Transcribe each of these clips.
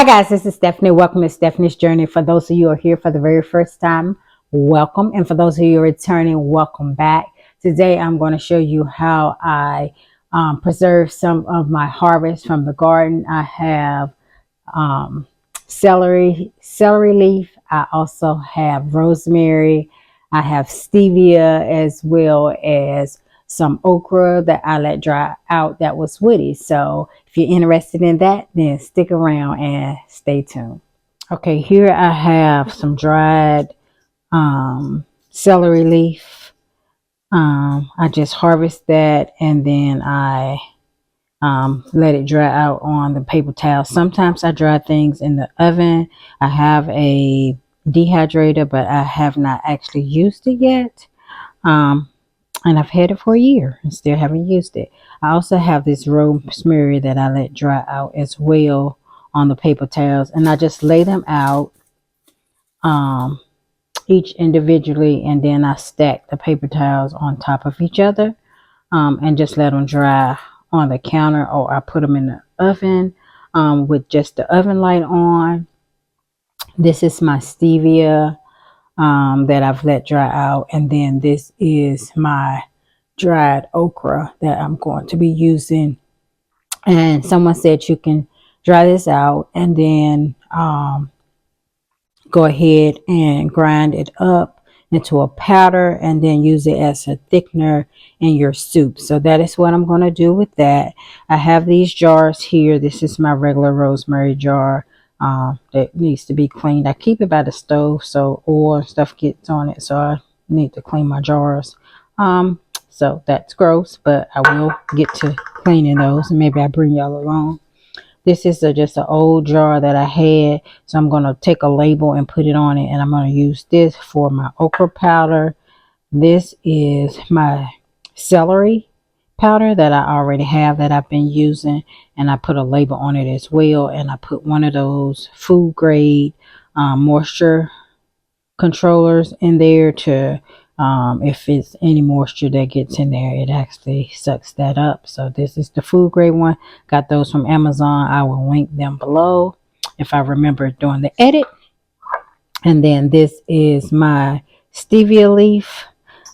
guys, this is Stephanie. Welcome to Stephanie's Journey. For those of you who are here for the very first time, welcome. And for those of you who are returning, welcome back. Today I'm going to show you how I preserve some of my harvest from the garden. I have celery leaf. I also have rosemary. I have stevia, as well as some okra that I let dry out that was woody. So if you're interested in that, then stick around and stay tuned. Okay, here I have some dried celery leaf. I just harvest that and then I let it dry out on the paper towel. Sometimes I dry things in the oven. I have a dehydrator, but I have not actually used it yet. And I've had it for a year and still haven't used it. I also have this rosemary that I let dry out as well on the paper towels, and I just lay them out each individually, and then I stack the paper towels on top of each other and just let them dry on the counter, or I put them in the oven with just the oven light on. This is my stevia that I've let dry out, and then this is my dried okra that I'm going to be using. And someone said you can dry this out and then go ahead and grind it up into a powder and then use it as a thickener in your soup. So that is what I'm going to do with that. I have these jars here. This is my regular rosemary jar that needs to be cleaned. I keep it by the stove so oil and stuff gets on it, so I need to clean my jars. So that's gross, but I will get to cleaning those, and maybe I bring y'all along. This is just an old jar that I had, so I'm going to take a label and put it on it, and I'm going to use this for my okra powder. This is my celery powder that I already have that I've been using, and I put a label on it as well, and I put one of those food grade moisture controllers in there to if it's any moisture that gets in there, it actually sucks that up. So this is the food grade one. Got those from Amazon. I will link them below if I remember doing the edit. And then this is my stevia leaf.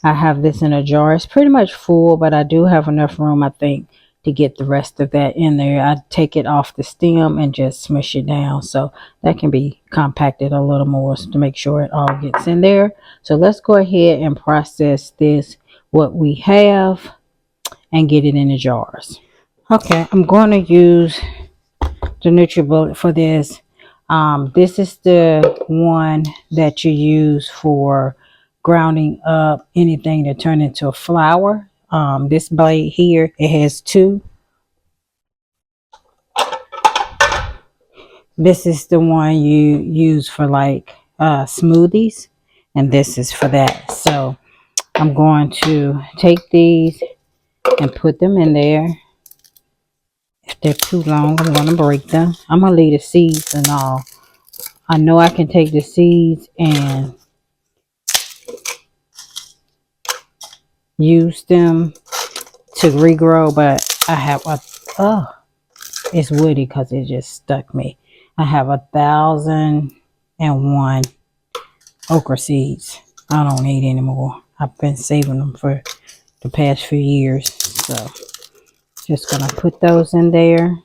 I have this in a jar. It's pretty much full, but I do have enough room, I think, to get the rest of that in there. I take it off the stem and just smush it down, so that can be compacted a little more to make sure it all gets in there. So let's go ahead and process this, what we have, and get it in the jars. Okay, I'm going to use the NutriBullet for this. This is the one that you use for grounding up anything to turn into a flour. This blade here, it has two. This is the one you use for like smoothies, and this is for that. So I'm going to take these and put them in there. If they're too long, I'm going to break them. I'm going to leave the seeds and all. I know I can take the seeds and use them to regrow, but I have it's woody because it just stuck me. I have 1,001 okra seeds. I don't need any more. I've been saving them for the past few years, so just gonna put those in there.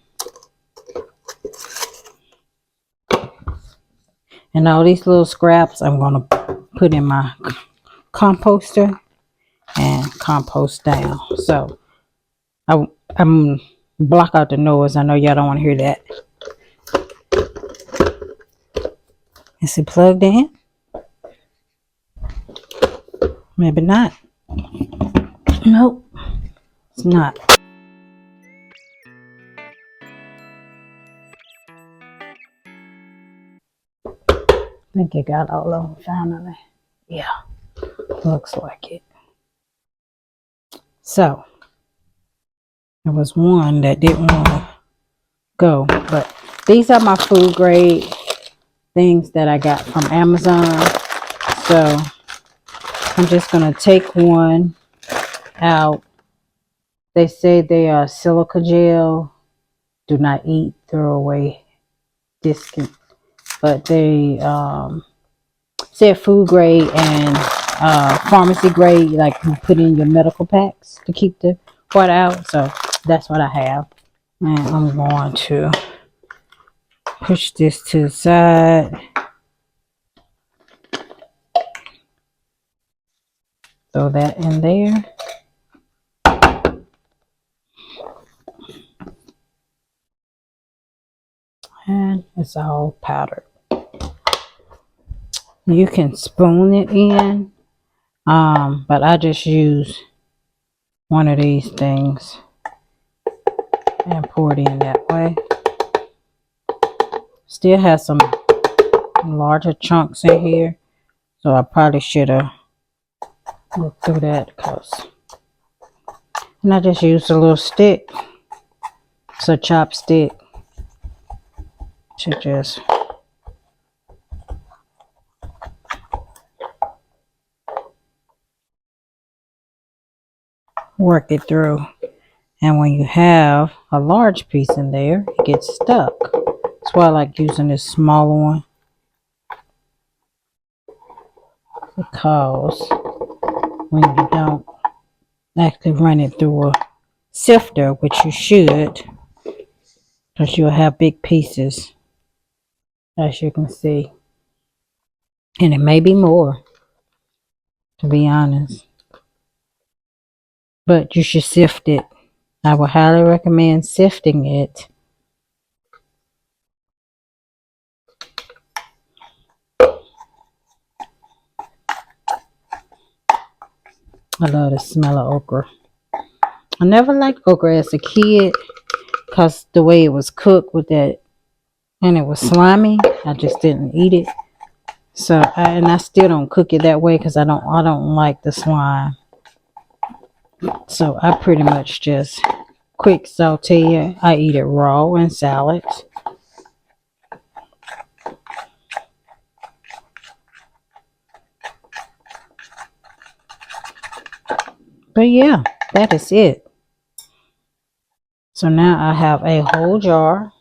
And all these little scraps I'm gonna put in my composter and compost down. So I'm block out the noise. I know y'all don't want to hear that. Is it plugged in? Maybe not. Nope, it's not. I think it got all over finally. Yeah, looks like it. So there was one that didn't want to go, but these are my food grade things that I got from Amazon. So I'm just gonna take one out. They say they are silica gel. Do not eat, throw away. discount, but they said food grade and pharmacy grade, like you put in your medical packs to keep the water out. So that's what I have. And I'm going to push this to the side. Throw that in there. And it's all powdered. You can spoon it in, but I just use one of these things and pour it in that way. Still has some larger chunks in here, so I probably should have looked through that. And I just used a little stick. It's a chopstick to just work it through. And when you have a large piece in there, it gets stuck. That's why I like using this smaller one, because when you don't actually run it through a sifter, which you should, because you'll have big pieces, as you can see. And it may be more, to be honest. But you should sift it. I would highly recommend sifting it. I love the smell of okra. I never liked okra as a kid because the way it was cooked with that, and it was slimy. I just didn't eat it. So, I still don't cook it that way because I don't like the slime. So I pretty much just quick saute it. I eat it raw in salads. But yeah, that is it. So now I have a whole jar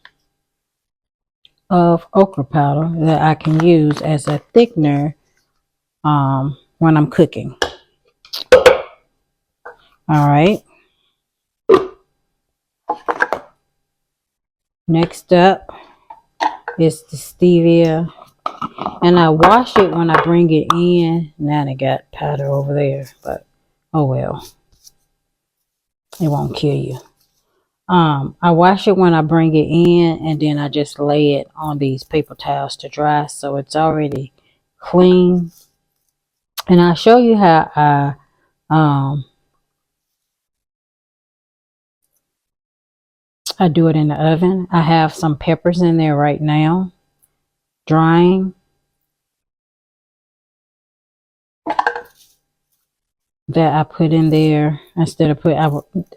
of okra powder that I can use as a thickener when I'm cooking. All right. Next up is the stevia, and I wash it when I bring it in. Now they got powder over there, but oh well, it won't kill you. I wash it when I bring it in, and then I just lay it on these paper towels to dry, so it's already clean. And I'll show you how I do it in the oven. I have some peppers in there right now, drying. That I put in there instead of I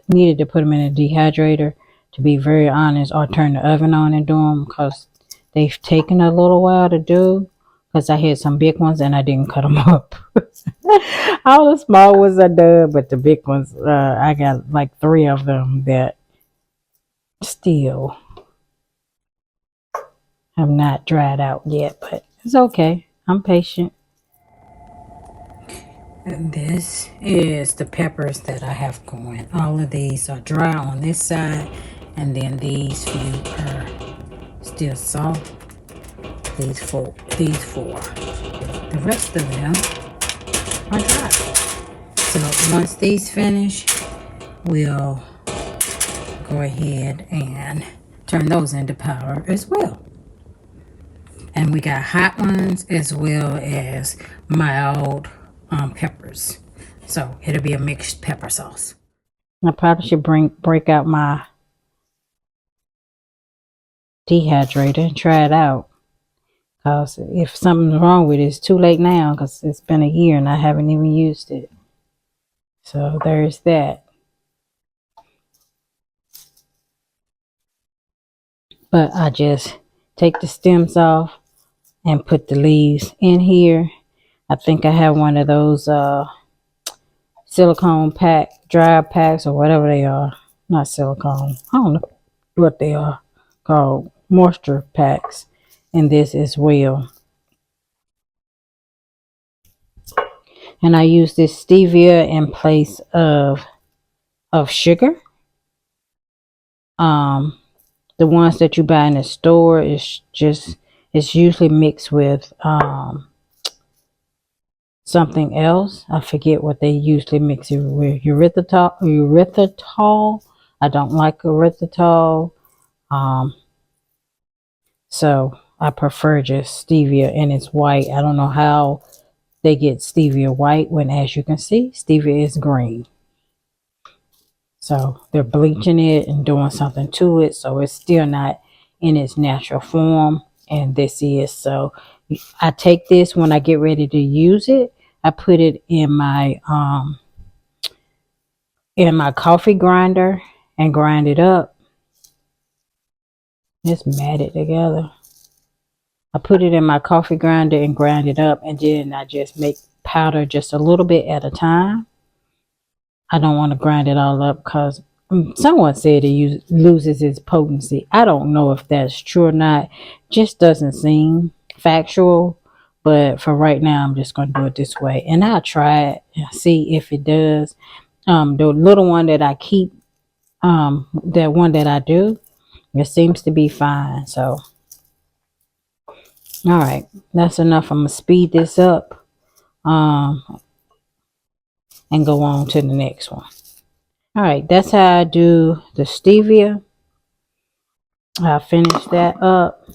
needed to put them in a dehydrator, to be very honest, or turn the oven on and do them, because they've taken a little while to do, because I had some big ones and I didn't cut them up. All the small ones I did, but the big ones, I got like 3 of them that still have not dried out yet, but it's okay. I'm patient. And this is the peppers that I have going. All of these are dry on this side, and then these few are still soft. These four. The rest of them are dry. So once these finish, we'll go ahead and turn those into powder as well. And we got hot ones as well as mild peppers. So it'll be a mixed pepper sauce. I probably should break out my dehydrator and try it out. Because if something's wrong with it, it's too late now, because it's been a year and I haven't even used it. So there's that. But I just take the stems off and put the leaves in here. I think I have one of those silicone dry packs, or whatever they are. Not silicone. I don't know what they are called. Moisture packs. in this as well. And I use this stevia in place of sugar. The ones that you buy in the store is just, it's usually mixed with something else. I forget what they usually mix it with. Erythritol. I don't like erythritol. So I prefer just stevia, and it's white. I don't know how they get stevia white when, as you can see, stevia is green. So they're bleaching it and doing something to it, so it's still not in its natural form. And this is. So I take this when I get ready to use it. I put it in my coffee grinder and grind it up. Just mat it together. I put it in my coffee grinder and grind it up, and then I just make powder just a little bit at a time. I don't want to grind it all up because someone said it loses its potency. I don't know if that's true or not. Just doesn't seem factual. But for right now, I'm just going to do it this way. And I'll try it and see if it does. The little one that I keep, that one that I do, it seems to be fine. So, all right, that's enough. I'm going to speed this up and go on to the next one. All right, that's how I do the stevia. I finish that up.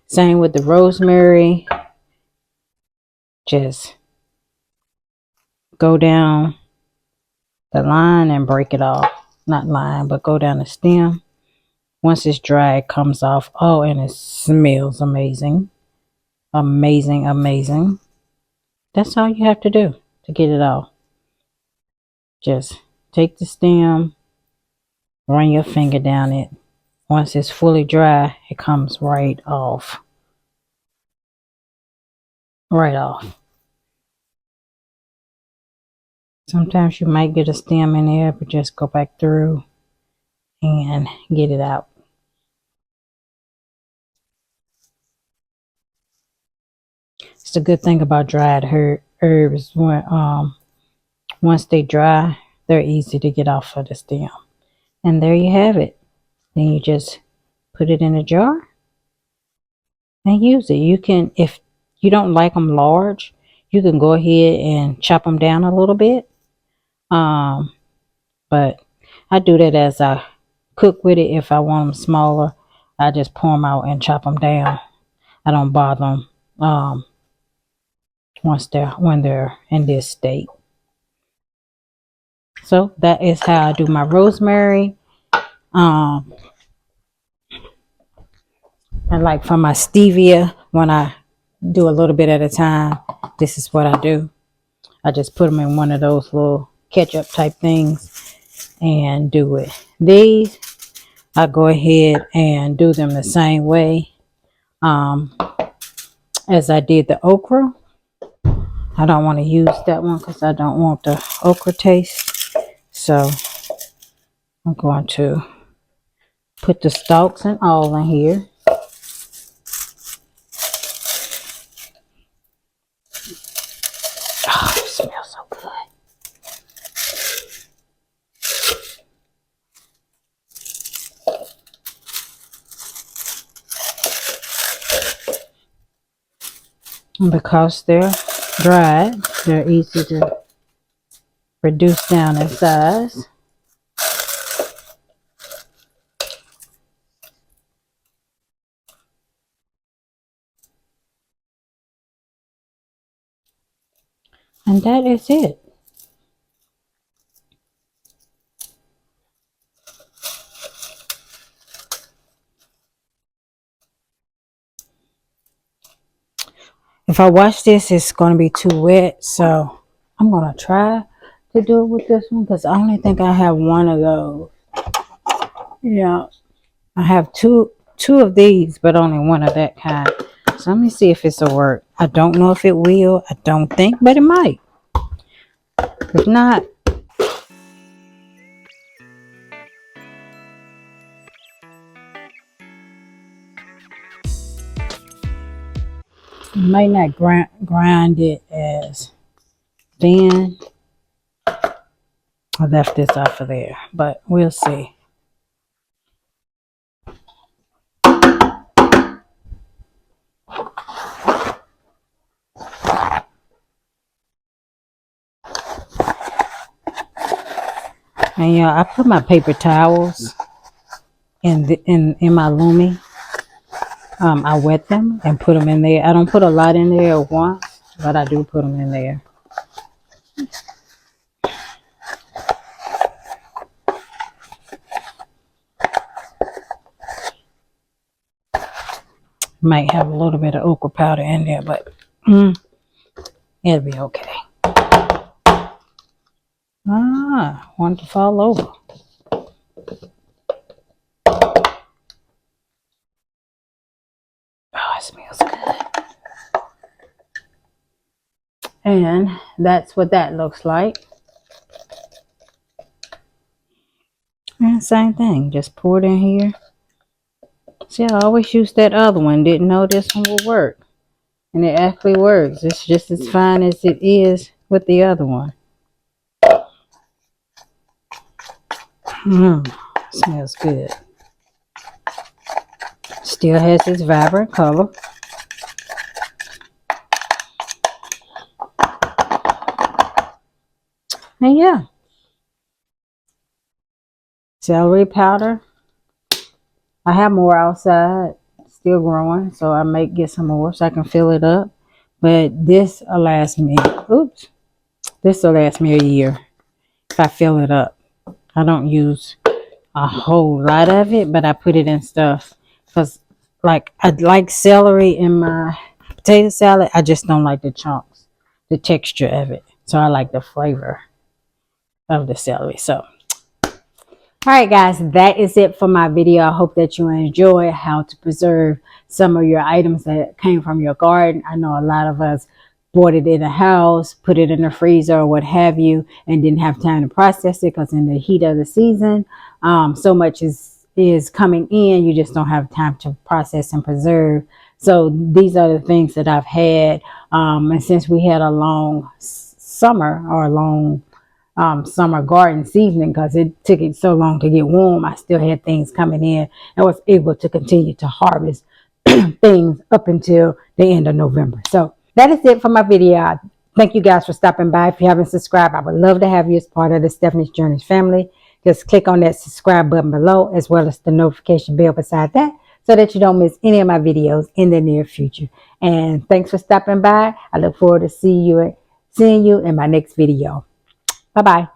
Same with the rosemary. Just go down the line and break it off. Not line, but go down the stem. Once it's dry, it comes off. Oh, and it smells amazing. Amazing, amazing. That's all you have to do to get it off. Just take the stem, run your finger down it. Once it's fully dry, it comes right off. Right off. Sometimes you might get a stem in there, but just go back through and get it out. It's a good thing about dried herbs. When once they dry, they're easy to get off of the stem. And there you have it. Then you just put it in a jar and use it. You can, if you don't like them large, you can go ahead and chop them down a little bit. But I do that as I cook with it. If I want them smaller, I just pour them out and chop them down. I don't bother them when they're in this state. So that is how I do my rosemary. And like for my stevia, when I do a little bit at a time, this is what I do. I just put them in one of those little ketchup type things and do it. These, I go ahead and do them the same way as I did the okra. I don't want to use that one because I don't want the okra taste. So I'm going to put the stalks and all in here. Oh, it smells so good. And because they're dried, they're easy to reduce down in size. And that is it. If I wash this, it's going to be too wet. So I'm going to try to do it with this one because I only think I have one of those. Yeah, I have two of these, but only one of that kind. So let me see if this will work. I don't know if it will. I don't think, but it might. If not, I may not grind it as thin. I left this off of there, but we'll see. And yeah, I put my paper towels in my Lumi. I wet them and put them in there. I don't put a lot in there at once, but I do put them in there. Might have a little bit of okra powder in there, but it'll be okay. Want to fall over. Oh, it smells good. And that's what that looks like. And same thing, just pour it in here. See, I always use that other one. Didn't know this one would work. And it actually works. It's just as fine as it is with the other one. Smells good. Still has its vibrant color. And yeah. Celery powder. I have more outside, still growing, so I may get some more so I can fill it up. But this will last me, this will last me a year if I fill it up. I don't use a whole lot of it, but I put it in stuff because like I like celery in my potato salad. I just don't like the chunks, the texture of it. So I like the flavor of the celery. So all right, guys, that is it for my video. I hope that you enjoy how to preserve some of your items that came from your garden. I know a lot of us bought it in a house, put it in the freezer or what have you, and didn't have time to process it because in the heat of the season, so much is coming in. You just don't have time to process and preserve. So these are the things that I've had. And since we had a long summer or a long summer garden seasoning because it took it so long to get warm, I still had things coming in and was able to continue to harvest things up until the end of November. So that is it for my video. Thank you guys for stopping by. If you haven't subscribed, I would love to have you as part of the Stephanie's Journeys family. Just click on that subscribe button below as well as the notification bell beside that so that you don't miss any of my videos in the near future. And thanks for stopping by. I look forward to seeing you in my next video. Bye-bye.